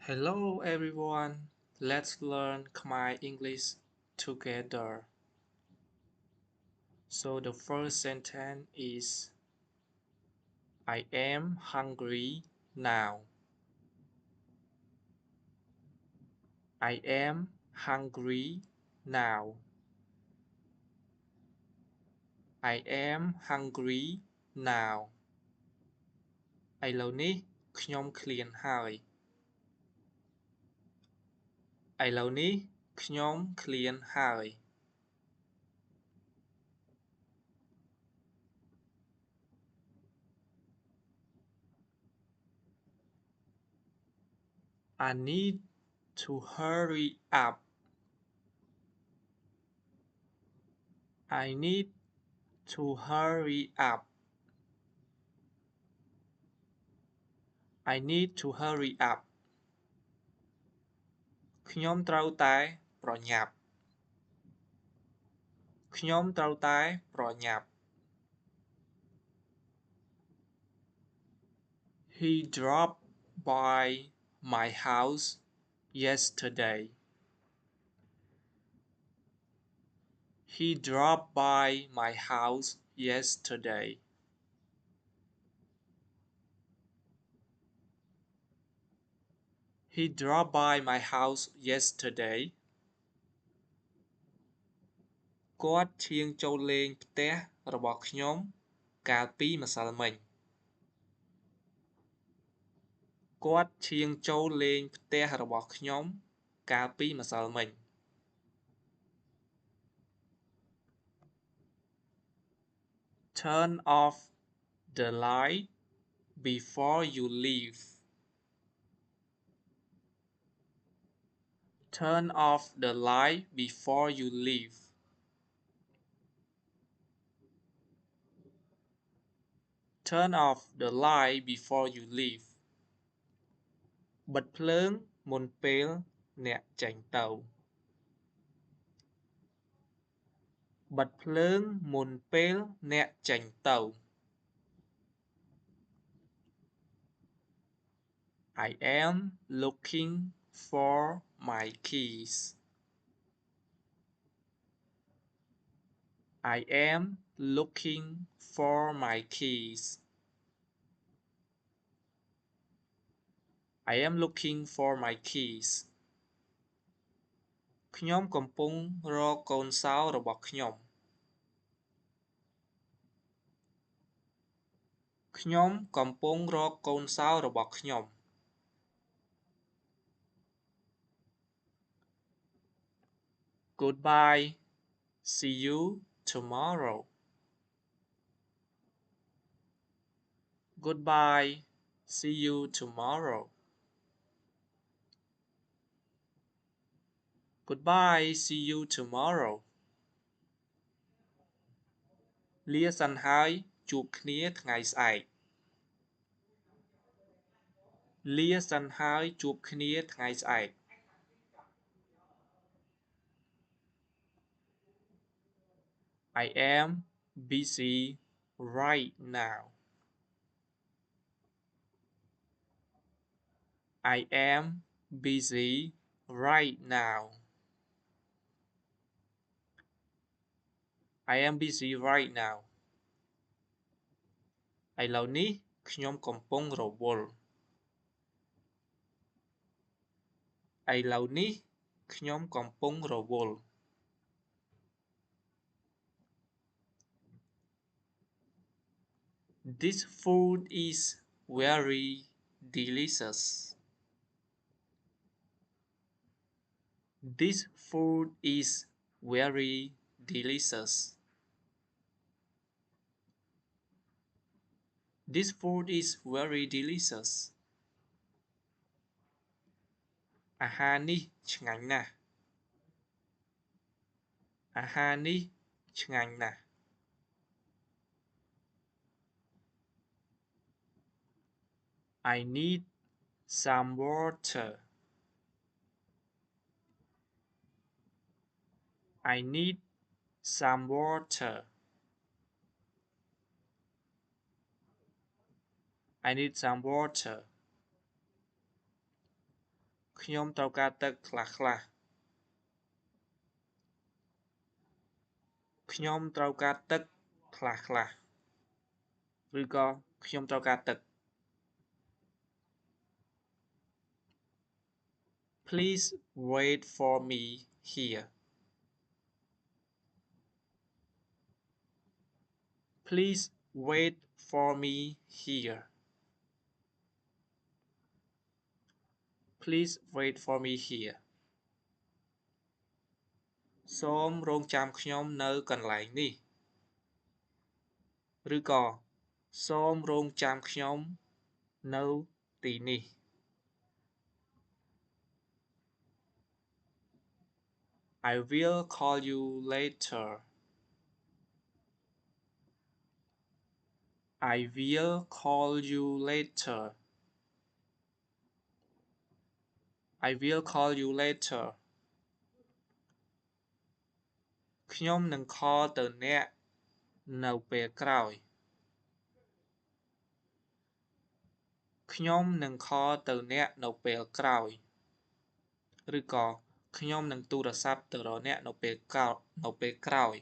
Hello everyone, let's learn Khmer English together. So the first sentence is I am hungry now. I am hungry now. I am hungry now. ឥឡូវនេះខ្ញុំឃ្លានហើយឥឡូវនេះខ្ញុំឃ្លានហើយ I need to hurry up. I need to hurry up. I need to hurry up. ខ្ញុំត្រូវតែប្រញាប់ខ្ញុំត្រូវតែប្រញាប់ He dropped by my house yesterday. He dropped by my house yesterday. He dropped by my house yesterday. គាត់ឈៀងចូលលេងផ្ទះរបស់ខ្ញុំកាលពីម្សិលមិញគាត់ឈៀងចូលលេងផ្ទះរបស់ខ្ញុំកាលពីម្សិលមិញ Turn off the light before you leave. Turn off the light before you leave. Turn off the light before you leave. បិទភ្លើងមុនពេលអ្នកចេញទៅបិទភ្លើងមុនពេលអ្នកចេញទៅ I am looking for my keys. I am looking for my keys. I am looking for my keys. ខ្ញុំកំពុងរកកូនសោររបស់ខ្ញុំខ្ញុំកំពុងរកកូនសោររបស់ខ្ញុំ Goodbye. See you tomorrow. Goodbye. See you tomorrow. Goodbye. See you tomorrow. លាសិនហើយជួបគ្នាថ្ងៃស្អែកលាសិនហើយជួបគ្នាថ្ងៃស្អែក I am busy right now. I am busy right now. I am busy right now. ឥឡូវនេះខ្ញុំកំពុងរវល់ឥឡូវនេះខ្ញុំកំពុងរវល់ This food is very delicious. This food is very delicious. This food is very delicious. អាហារនេះឆ្ងាញ់ណាស់អាហារនេះឆ្ងាញ់ណាស់ I need some water. I need some water. I need some water. ខ្ញុំត្រូវការទឹកខ្លះៗខ្ញុំត្រូវការទឹកខ្លះឬក៏ខ្ញុំត្រូវការទឹក Please wait for me here Please wait for me here Please wait for me here សូមរងចាំខ្ញុំនៅកន្លែងនេះឬក៏សូមរងចាំខ្ញុំនៅទីនេះ I will call you later I will call you later I will call you later ខ្ញុំនឹងខលទៅអ្នកនៅពេលក្រោយខ្ញុំនឹងខលទៅអ្នកនៅពេលក្រោយឬក៏ខ្ញុំនឹងទូរស័ព្ទទៅរកអ្នកនៅពេលក្រោយ